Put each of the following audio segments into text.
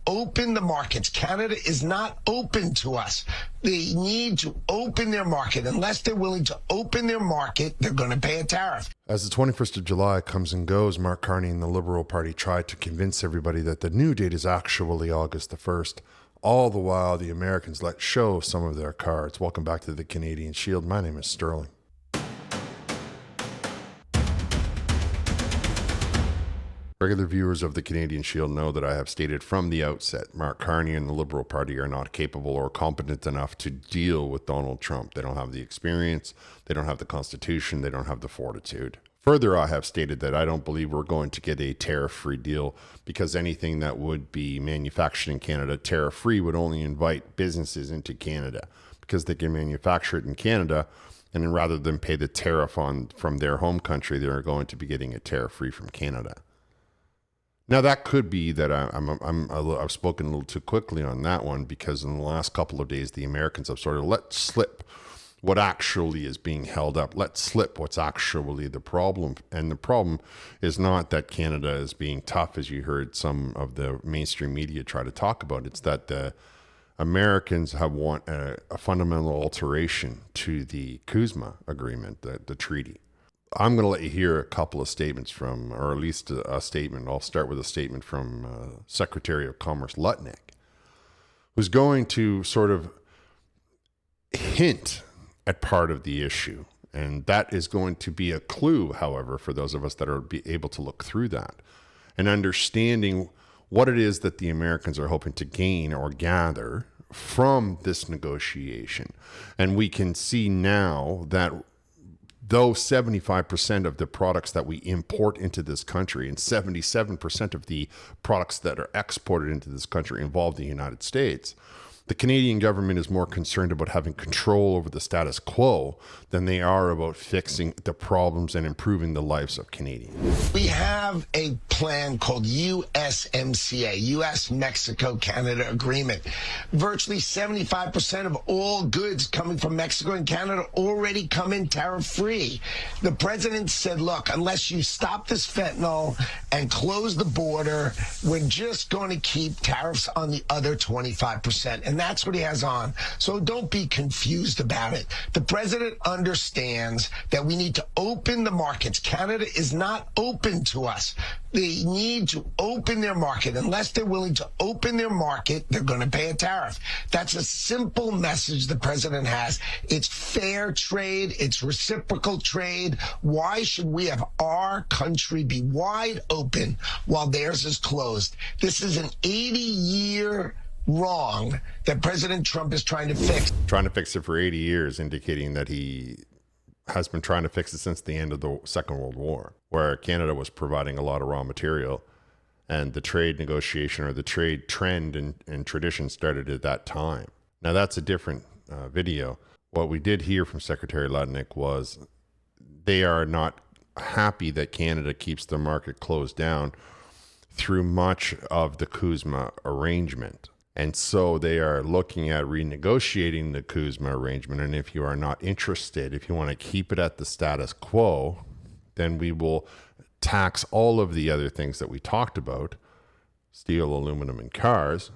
open the markets. Canada is not open to us. They need to open their market. Unless they're willing to open their market, they're going to pay a tariff. As the 21st of July comes and goes, Mark Carney and the Liberal Party try to convince everybody that the new date is actually August the 1st. All the while, the Americans let show some of their cards. Welcome back to the Canadian Shield. My name is Sterling. Regular viewers of the Canadian Shield know that I have stated from the outset, Mark Carney and the Liberal Party are not capable or competent enough to deal with Donald Trump. They don't have the experience, they don't have the Constitution, they don't have the fortitude. Further, I have stated that I don't believe we're going to get a tariff-free deal because anything that would be manufactured in Canada tariff-free would only invite businesses into Canada because they can manufacture it in Canada, and then rather than pay the tariff from their home country, they're going to be getting it tariff-free from Canada. Now, that could be that I've spoken a little too quickly on that one because in the last couple of days, the Americans have sort of let slip what actually is being held up. Let slip what's actually the problem. And the problem is not that Canada is being tough, as you heard some of the mainstream media try to talk about. It's that the Americans have want a fundamental alteration to the CUSMA agreement, the treaty. I'm going to let you hear a couple of statements from, or at least a statement. I'll start with a statement from Secretary of Commerce Lutnick, who's going to sort of hint at part of the issue. And that is going to be a clue, however, for those of us that are able to look through that and understanding what it is that the Americans are hoping to gain or gather from this negotiation. And we can see now that though 75% of the products that we import into this country and 77% of the products that are exported into this country involve the United States, the Canadian government is more concerned about having control over the status quo than they are about fixing the problems and improving the lives of Canadians. We have a plan called USMCA, US-Mexico-Canada Agreement. Virtually 75% of all goods coming from Mexico and Canada already come in tariff-free. The president said, look, unless you stop this fentanyl and close the border, we're just going to keep tariffs on the other 25%. And that's what he has on. So don't be confused about it. The president understands that we need to open the markets. Canada is not open to us. They need to open their market. Unless they're willing to open their market, they're going to pay a tariff. That's a simple message the president has. It's fair trade. It's reciprocal trade. Why should we have our country be wide open while theirs is closed? This is an 80-year wrong that President Trump is trying to fix. Trying to fix it for 80 years, indicating that he has been trying to fix it since the end of the Second World War, where Canada was providing a lot of raw material, and the trade negotiation or the trade trend and tradition started at that time. Now, that's a different video. What we did hear from Secretary Lutnick was they are not happy that Canada keeps the market closed down through much of the CUSMA arrangement. And so they are looking at renegotiating the CUSMA arrangement. And if you are not interested, if you want to keep it at the status quo, then we will tax all of the other things that we talked about, steel, aluminum, and cars,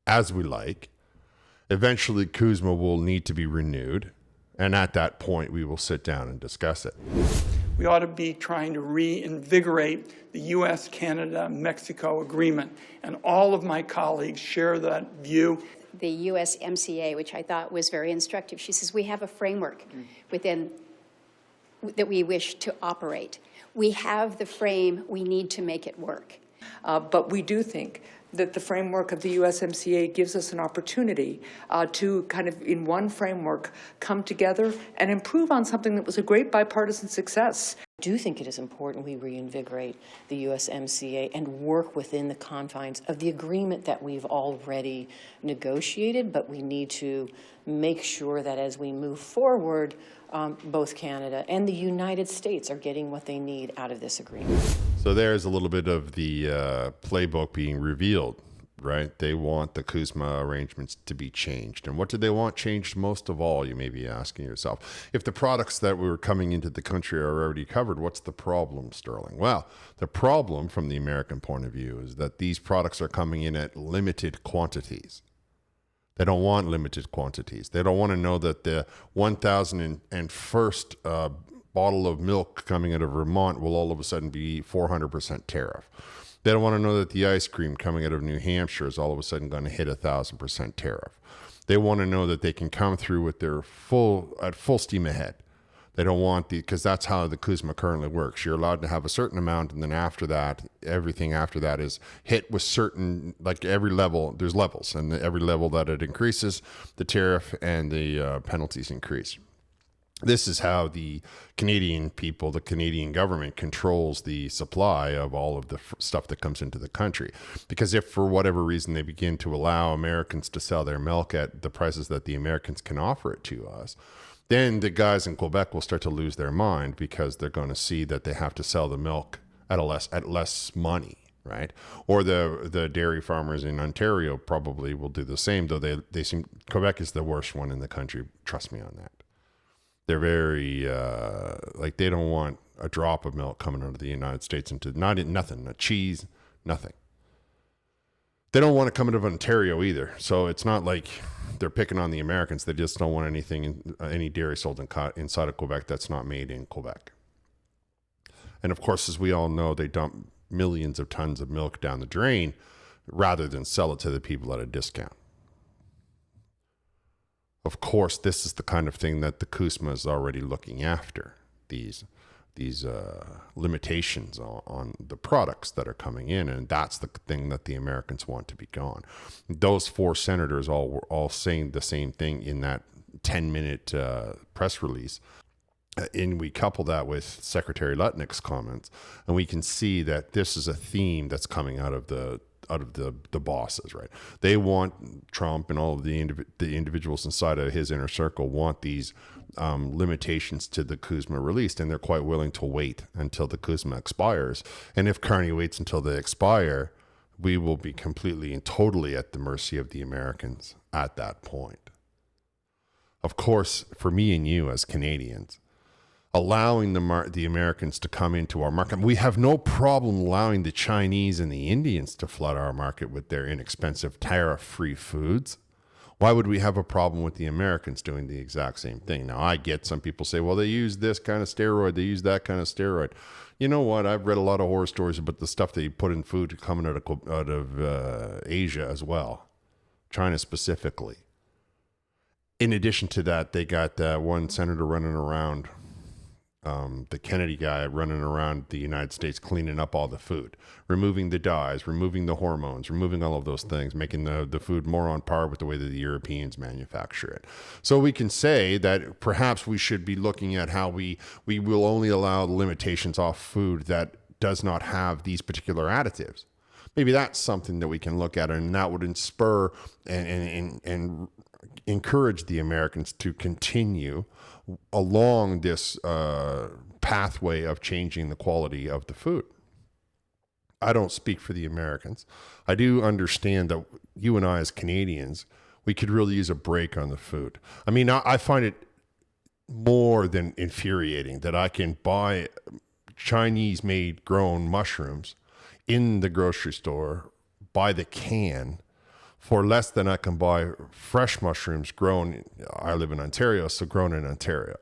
as we like. Eventually, CUSMA will need to be renewed. And at that point, we will sit down and discuss it. We ought to be trying to reinvigorate the U.S.-Canada-Mexico agreement. And all of my colleagues share that view. The USMCA, which I thought was very instructive, she says we have a framework within that we wish to operate. We have the frame, we need to make it work. But we do think that the framework of the USMCA gives us an opportunity to kind of, in one framework, come together and improve on something that was a great bipartisan success. I do think it is important we reinvigorate the USMCA and work within the confines of the agreement that we've already negotiated, but we need to make sure that as we move forward, both Canada and the United States are getting what they need out of this agreement. So there's a little bit of the playbook being revealed. right? They want the Kuzma arrangements to be changed. And what do they want changed most of all, you may be asking yourself? If the products that were coming into the country are already covered, what's the problem, Sterling? Well, the problem from the American point of view is that these products are coming in at limited quantities. They don't want limited quantities. They don't want to know that the 1,001st bottle of milk coming out of Vermont will all of a sudden be 400% tariff. They don't want to know that the ice cream coming out of New Hampshire is all of a sudden going to hit 1,000% tariff. They want to know that they can come through with their full steam ahead. They don't want because that's how the Kuzma currently works. You're allowed to have a certain amount, and then after that, everything after that is hit with certain, like every level, there's levels, and every level that it increases, the tariff and the penalties increase. This is how the Canadian people, the Canadian government controls the supply of all of the stuff that comes into the country. Because if for whatever reason they begin to allow Americans to sell their milk at the prices that the Americans can offer it to us, then the guys in Quebec will start to lose their mind because they're going to see that they have to sell the milk at less money, right? Or the dairy farmers in Ontario probably will do the same, though they seem Quebec is the worst one in the country. Trust me on that. They're very they don't want a drop of milk coming out of the United States into nothing, not cheese, nothing. They don't want it coming out of Ontario either. So it's not like they're picking on the Americans. They just don't want any dairy sold inside of Quebec that's not made in Quebec. And of course, as we all know, they dump millions of tons of milk down the drain rather than sell it to the people at a discount. Of course, this is the kind of thing that the Kuzma is already looking after, these limitations on the products that are coming in, and that's the thing that the Americans want to be gone. Those four senators were all saying the same thing in that 10-minute press release. And we couple that with Secretary Lutnick's comments, and we can see that this is a theme that's coming out of the bosses, right? They want Trump and all of the individuals inside of his inner circle want these limitations to the Kuzma released, and they're quite willing to wait until the Kuzma expires. And if Carney waits until they expire, we will be completely and totally at the mercy of the Americans at that point. Of course, for me and you as Canadians, allowing the Americans to come into our market. We have no problem allowing the Chinese and the Indians to flood our market with their inexpensive tariff-free foods. Why would we have a problem with the Americans doing the exact same thing? Now, I get some people say, well, they use this kind of steroid, they use that kind of steroid. You know what? I've read a lot of horror stories about the stuff that you put in food coming out of Asia as well, China specifically. In addition to that, they got one senator running around, the Kennedy guy running around the United States cleaning up all the food, removing the dyes, removing the hormones, removing all of those things, making the food more on par with the way that the Europeans manufacture it. So we can say that perhaps we should be looking at how we will only allow limitations off food that does not have these particular additives. Maybe that's something that we can look at, and that would spur and encourage the Americans to continue along this pathway of changing the quality of the food. I don't speak for the Americans. I do understand that you and I as Canadians, we could really use a break on the food. I mean, I find it more than infuriating that I can buy Chinese-made grown mushrooms in the grocery store by the can for less than I can buy fresh mushrooms grown. I live in Ontario, so grown in Ontario.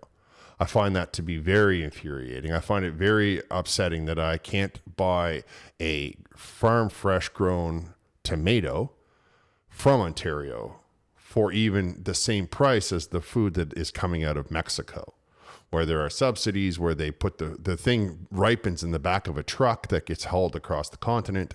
I find that to be very infuriating. I find it very upsetting that I can't buy a farm fresh grown tomato from Ontario for even the same price as the food that is coming out of Mexico, where there are subsidies, where they put the thing ripens in the back of a truck that gets hauled across the continent.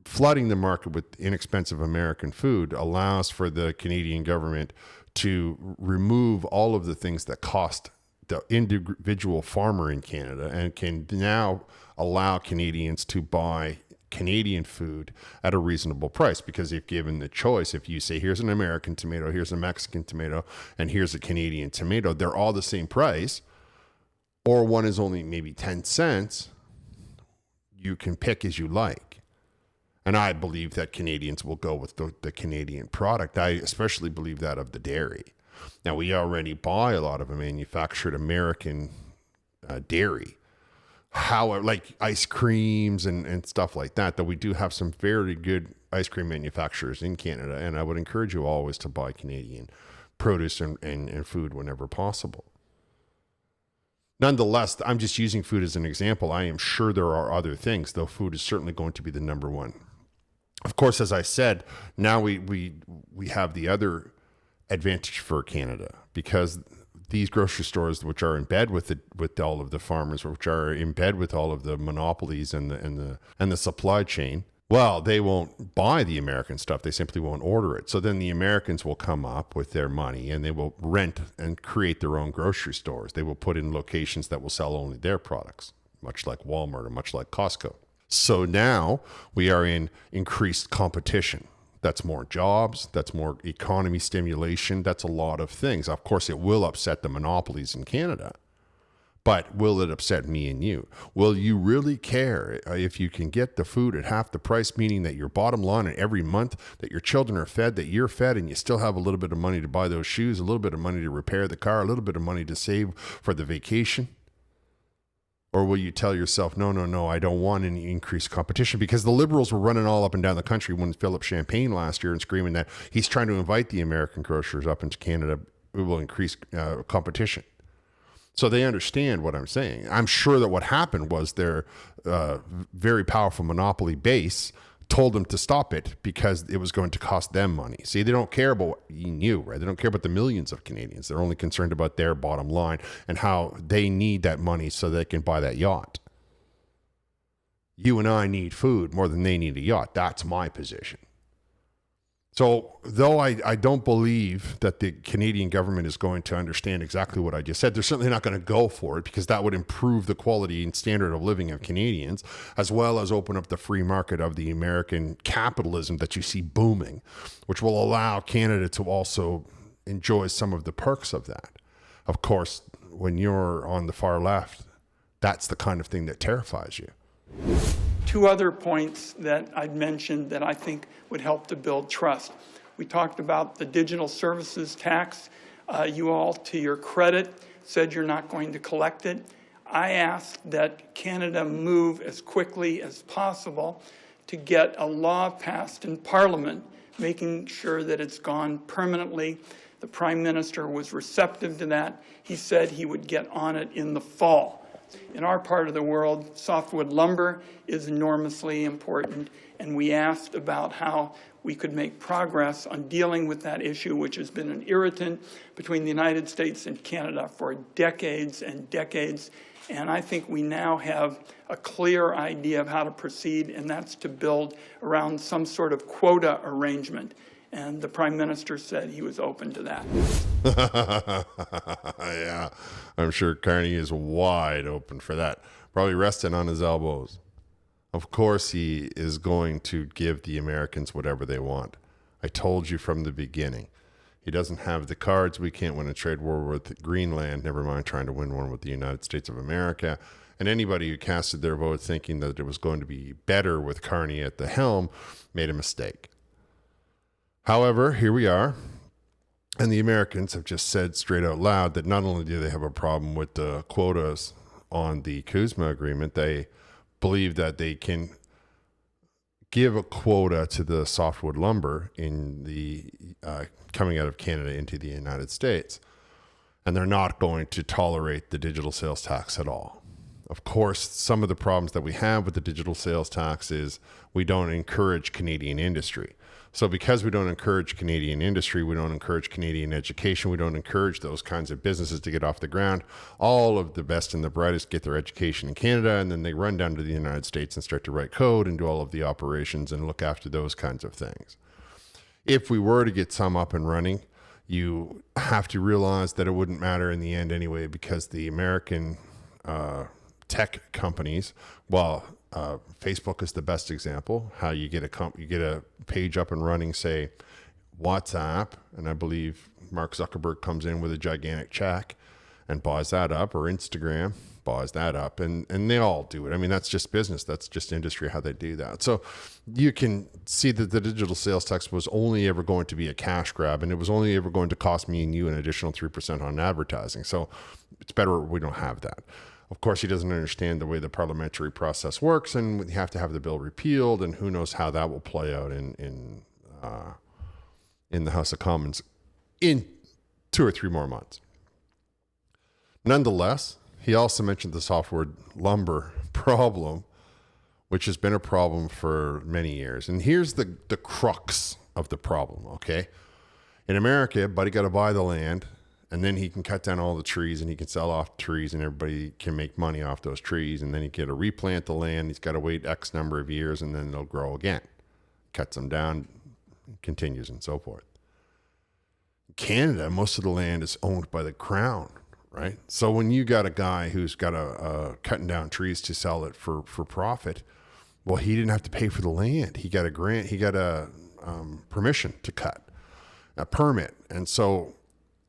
Flooding the market with inexpensive American food allows for the Canadian government to remove all of the things that cost the individual farmer in Canada, and can now allow Canadians to buy Canadian food at a reasonable price. Because if given the choice, if you say, here's an American tomato, here's a Mexican tomato, and here's a Canadian tomato, they're all the same price, or one is only maybe 10 cents, you can pick as you like. And I believe that Canadians will go with the Canadian product. I especially believe that of the dairy. Now, we already buy a lot of a manufactured American dairy. However, like ice creams and stuff like that, though we do have some very good ice cream manufacturers in Canada. And I would encourage you always to buy Canadian produce and food whenever possible. Nonetheless, I'm just using food as an example. I am sure there are other things, though food is certainly going to be the number one. Of course, as I said, now we have the other advantage for Canada, because these grocery stores, which are in bed with all of the farmers, which are in bed with all of the monopolies and the supply chain, well, they won't buy the American stuff. They simply won't order it. So then the Americans will come up with their money and they will rent and create their own grocery stores. They will put in locations that will sell only their products, much like Walmart or much like Costco. So now we are in increased competition. That's more jobs. That's more economy stimulation. That's a lot of things. Of course, it will upset the monopolies in Canada, but will it upset me and you? Will you really care if you can get the food at half the price, meaning that your bottom line and every month that your children are fed, that you're fed, and you still have a little bit of money to buy those shoes, a little bit of money to repair the car, a little bit of money to save for the vacation? Or will you tell yourself, no, I don't want any increased competition? Because the Liberals were running all up and down the country when Philip Champagne last year and screaming that he's trying to invite the American grocers up into Canada. It will increase competition. So they understand what I'm saying. I'm sure that what happened was their very powerful monopoly base told them to stop it because it was going to cost them money. See, they don't care about you, right? They don't care about the millions of Canadians. They're only concerned about their bottom line and how they need that money so they can buy that yacht. You and I need food more than they need a yacht. That's my position. So though I don't believe that the Canadian government is going to understand exactly what I just said, they're certainly not going to go for it, because that would improve the quality and standard of living of Canadians, as well as open up the free market of the American capitalism that you see booming, which will allow Canada to also enjoy some of the perks of that. Of course, when you're on the far left, that's the kind of thing that terrifies you. Two other points that I'd mentioned that I think would help to build trust. We talked about the digital services tax. You all, to your credit, said you're not going to collect it. I asked that Canada move as quickly as possible to get a law passed in Parliament, making sure that it's gone permanently. The Prime Minister was receptive to that. He said he would get on it in the fall. In our part of the world, softwood lumber is enormously important, and we asked about how we could make progress on dealing with that issue, which has been an irritant between the United States and Canada for decades and decades. And I think we now have a clear idea of how to proceed, and that's to build around some sort of quota arrangement. And the Prime Minister said he was open to that. Yeah, I'm sure Carney is wide open for that. Probably resting on his elbows. Of course he is going to give the Americans whatever they want. I told you from the beginning. He doesn't have the cards. We can't win a trade war with Greenland, never mind trying to win one with the United States of America. And anybody who casted their vote thinking that it was going to be better with Carney at the helm made a mistake. However, here we are, and the Americans have just said straight out loud that not only do they have a problem with the quotas on the CUSMA agreement, they believe that they can give a quota to the softwood lumber in the coming out of Canada into the United States, and they're not going to tolerate the digital sales tax at all. Of course, some of the problems that we have with the digital sales tax is we don't encourage Canadian industry. So because we don't encourage Canadian industry, we don't encourage Canadian education, we don't encourage those kinds of businesses to get off the ground, all of the best and the brightest get their education in Canada, and then they run down to the United States and start to write code and do all of the operations and look after those kinds of things. If we were to get some up and running, you have to realize that it wouldn't matter in the end anyway, because the American tech companies, Facebook is the best example. How you get a page up and running, say WhatsApp, and I believe Mark Zuckerberg comes in with a gigantic check and buys that up, or Instagram. buys that up, and they all do it. I mean, that's just business. That's just industry, how they do that. So you can see that the digital sales tax was only ever going to be a cash grab, and it was only ever going to cost me and you an additional 3% on advertising. So it's better we don't have that. Of course, he doesn't understand the way the parliamentary process works, and you have to have the bill repealed, and who knows how that will play out in the House of Commons in 2 or 3 more months. Nonetheless, he also mentioned the softwood lumber problem, which has been a problem for many years. And here's the crux of the problem, okay? In America, buddy got to buy the land, and then he can cut down all the trees, and he can sell off trees, and everybody can make money off those trees, and then he got to replant the land. He's got to wait X number of years, and then it'll grow again. Cuts them down, continues, and so forth. In Canada, most of the land is owned by the Crown, right? So when you got a guy who's got a cutting down trees to sell it for profit, well, he didn't have to pay for the land. He got a grant. He got a permission to cut, a permit. And so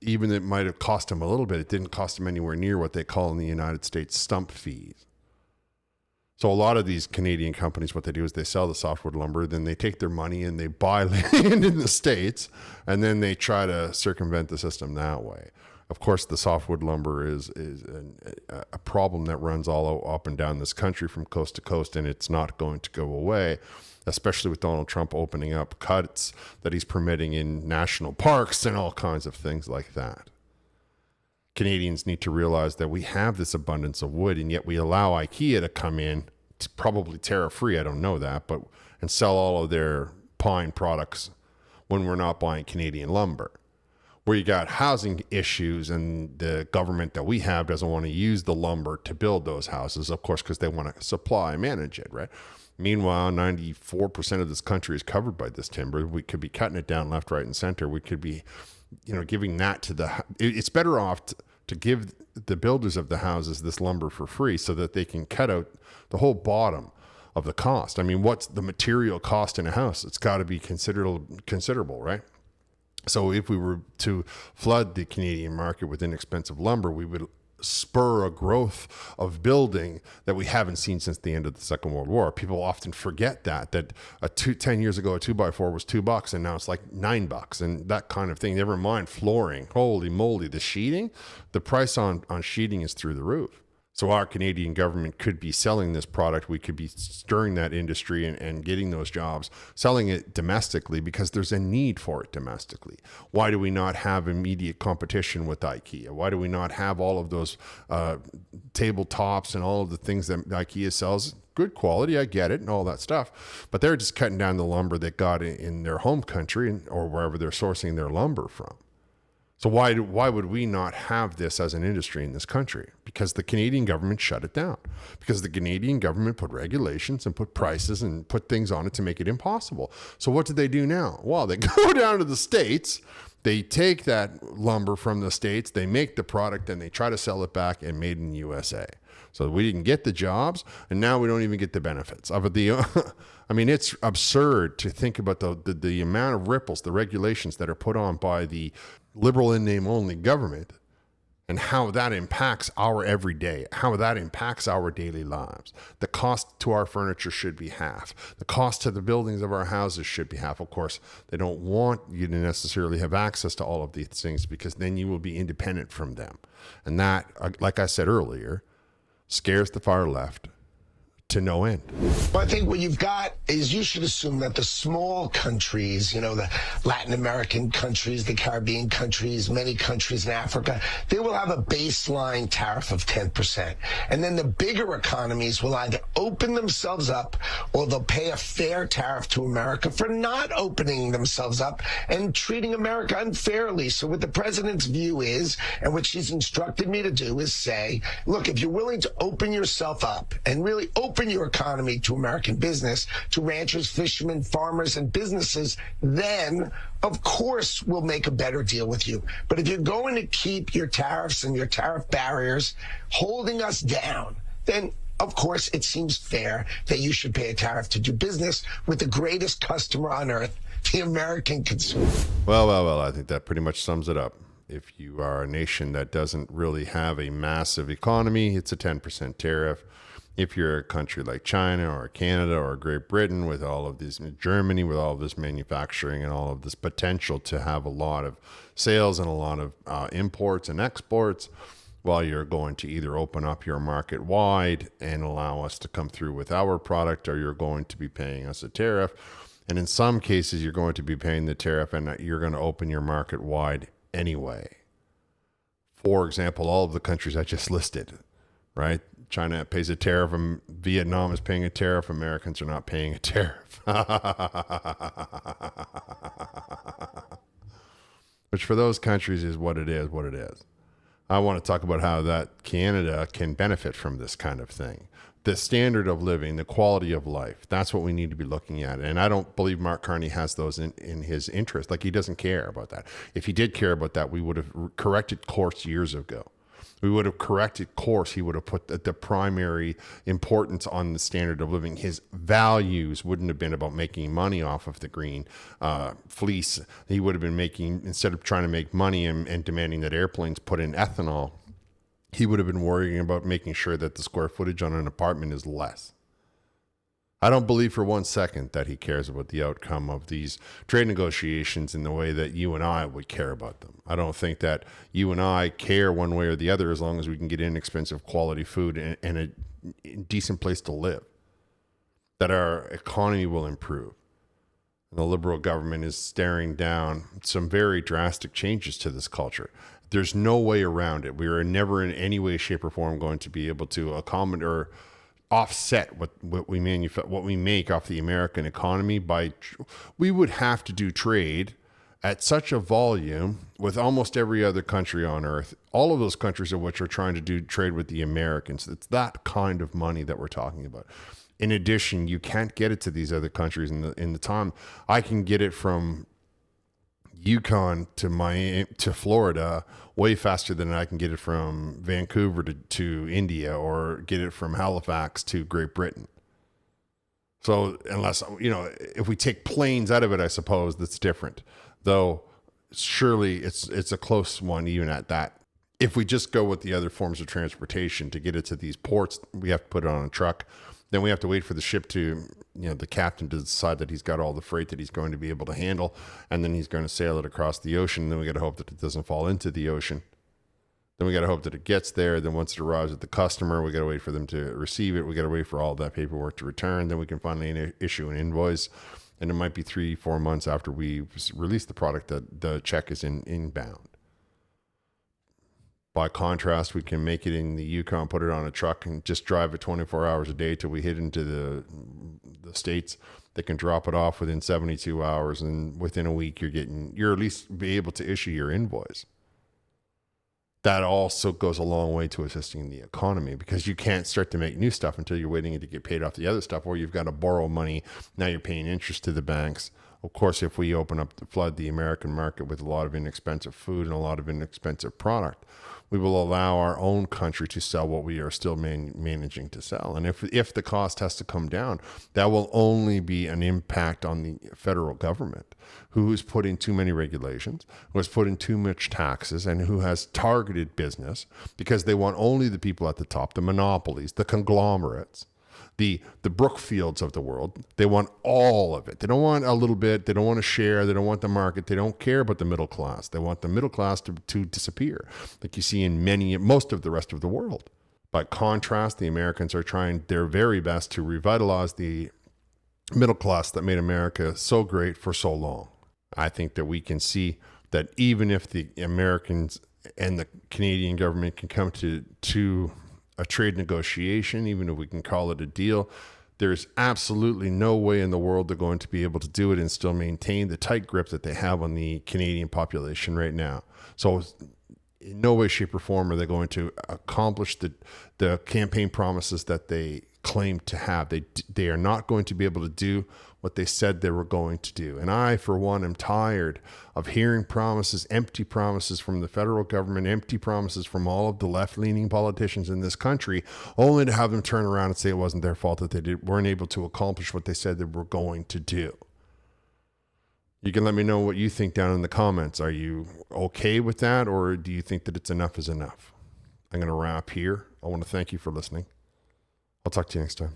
even it might have cost him a little bit, it didn't cost him anywhere near what they call in the United States stump fees. So a lot of these Canadian companies, what they do is they sell the softwood lumber, then they take their money and they buy land in the States, and then they try to circumvent the system that way. Of course, the softwood lumber is a problem that runs all up and down this country from coast to coast, and it's not going to go away, especially with Donald Trump opening up cuts that he's permitting in national parks and all kinds of things like that. Canadians need to realize that we have this abundance of wood, and yet we allow IKEA to come in, probably tariff-free, I don't know that, but and sell all of their pine products when we're not buying Canadian lumber. Where you got housing issues, and the government that we have doesn't want to use the lumber to build those houses, of course, because they want to supply and manage it, right? Meanwhile, 94% of this country is covered by this timber. We could be cutting it down left, right, and center. We could be, giving that to it's better off to give the builders of the houses this lumber for free so that they can cut out the whole bottom of the cost. I mean, what's the material cost in a house? It's got to be considerable, right? So if we were to flood the Canadian market with inexpensive lumber, we would spur a growth of building that we haven't seen since the end of the Second World War. People often forget that 10 years ago, a 2x4 was $2, and now it's like $9, and that kind of thing. Never mind flooring. Holy moly, the sheeting, the price on sheeting is through the roof. So our Canadian government could be selling this product. We could be stirring that industry and getting those jobs, selling it domestically because there's a need for it domestically. Why do we not have immediate competition with IKEA? Why do we not have all of those tabletops and all of the things that IKEA sells? Good quality, I get it, and all that stuff. But they're just cutting down the lumber they got in their home country or wherever they're sourcing their lumber from. So why would we not have this as an industry in this country? Because the Canadian government shut it down. Because the Canadian government put regulations and put prices and put things on it to make it impossible. So what do they do now? Well, they go down to the States, they take that lumber from the States, they make the product, and they try to sell it back and made in the USA. So we didn't get the jobs, and now we don't even get the benefits of the. I mean, it's absurd to think about the amount of ripples, the regulations that are put on by the liberal in name only government, and how that impacts our everyday, how that impacts our daily lives. The cost to our furniture should be half. The cost to the buildings of our houses should be half. Of course, they don't want you to necessarily have access to all of these things because then you will be independent from them. And that, like I said earlier, scares the far left to no end. Well, I think what you've got is you should assume that the small countries, the Latin American countries, the Caribbean countries, many countries in Africa, they will have a baseline tariff of 10%. And then the bigger economies will either open themselves up or they'll pay a fair tariff to America for not opening themselves up and treating America unfairly. So what the president's view is, and what she's instructed me to do, is say, look, if you're willing to open yourself up and really open your economy to American business, to ranchers, fishermen, farmers, and businesses, then of course we'll make a better deal with you. But if you're going to keep your tariffs and your tariff barriers holding us down, then of course it seems fair that you should pay a tariff to do business with the greatest customer on earth, the American consumer. Well, I think that pretty much sums it up. If you are a nation that doesn't really have a massive economy, it's a 10% tariff. If you're a country like China or Canada or Great Britain with all of this, Germany with all of this manufacturing and all of this potential to have a lot of sales and a lot of imports and exports, well, you're going to either open up your market wide and allow us to come through with our product, or you're going to be paying us a tariff. And in some cases, you're going to be paying the tariff and you're going to open your market wide anyway. For example, all of the countries I just listed, right? China pays a tariff, and Vietnam is paying a tariff. Americans are not paying a tariff. Which for those countries is what it is, what it is. I want to talk about how that Canada can benefit from this kind of thing. The standard of living, the quality of life, that's what we need to be looking at. And I don't believe Mark Carney has those in his interest. Like, he doesn't care about that. If he did care about that, we would have corrected course years ago. We would have corrected course. He would have put the primary importance on the standard of living. His values wouldn't have been about making money off of the green fleece. He would have been making, instead of trying to make money and demanding that airplanes put in ethanol, he would have been worrying about making sure that the square footage on an apartment is less. I don't believe for 1 second that he cares about the outcome of these trade negotiations in the way that you and I would care about them. I don't think that you and I care one way or the other as long as we can get inexpensive quality food and a decent place to live, that our economy will improve. And the Liberal government is staring down some very drastic changes to this culture. There's no way around it. We are never in any way, shape, or form going to be able to accommodate or offset what we what we make off the American economy we would have to do trade at such a volume with almost every other country on earth, all of those countries of which are trying to do trade with the Americans. It's that kind of money that we're talking about. In addition, you can't get it to these other countries in the time. I can get it from Yukon to Miami to Florida way faster than I can get it from Vancouver to India, or get it from Halifax to Great Britain. So unless, if we take planes out of it, I suppose that's different. Though surely it's a close one even at that. If we just go with the other forms of transportation to get it to these ports, we have to put it on a truck. Then we have to wait for the ship to, the captain to decide that he's got all the freight that he's going to be able to handle. And then he's going to sail it across the ocean. Then we got to hope that it doesn't fall into the ocean. Then we got to hope that it gets there. Then once it arrives at the customer, we got to wait for them to receive it. We got to wait for all that paperwork to return. Then we can finally issue an invoice. And it might be 3-4 months after we release the product that the check is inbound. By contrast, we can make it in the Yukon, put it on a truck, and just drive it 24 hours a day till we hit into the States. They can drop it off within 72 hours, and within a week, you're at least be able to issue your invoice. That also goes a long way to assisting the economy, because you can't start to make new stuff until you're waiting to get paid off the other stuff, or you've got to borrow money. Now you're paying interest to the banks. Of course, if we flood the American market with a lot of inexpensive food and a lot of inexpensive product, we will allow our own country to sell what we are still managing to sell. And if the cost has to come down, that will only be an impact on the federal government, who has put in too many regulations, who has put in too much taxes, and who has targeted business because they want only the people at the top, the monopolies, the conglomerates, the Brookfields of the world. They want all of it. They don't want a little bit. They don't want to share. They don't want the market. They don't care about the middle class. They want the middle class to disappear, like you see in most of the rest of the world. By contrast, the Americans are trying their very best to revitalize the middle class that made America so great for so long. I think that we can see that even if the Americans and the Canadian government can come to a trade negotiation, even if we can call it a deal, there's absolutely no way in the world they're going to be able to do it and still maintain the tight grip that they have on the Canadian population right now. So in no way, shape, or form are they going to accomplish the campaign promises that they claim to have. They are not going to be able to do what they said they were going to do. And I, for one, am tired of hearing promises, empty promises from the federal government, empty promises from all of the left-leaning politicians in this country, only to have them turn around and say it wasn't their fault that they weren't able to accomplish what they said they were going to do. You can let me know what you think down in the comments. Are you okay with that, or do you think that it's enough is enough? I'm going to wrap here. I want to thank you for listening. I'll talk to you next time.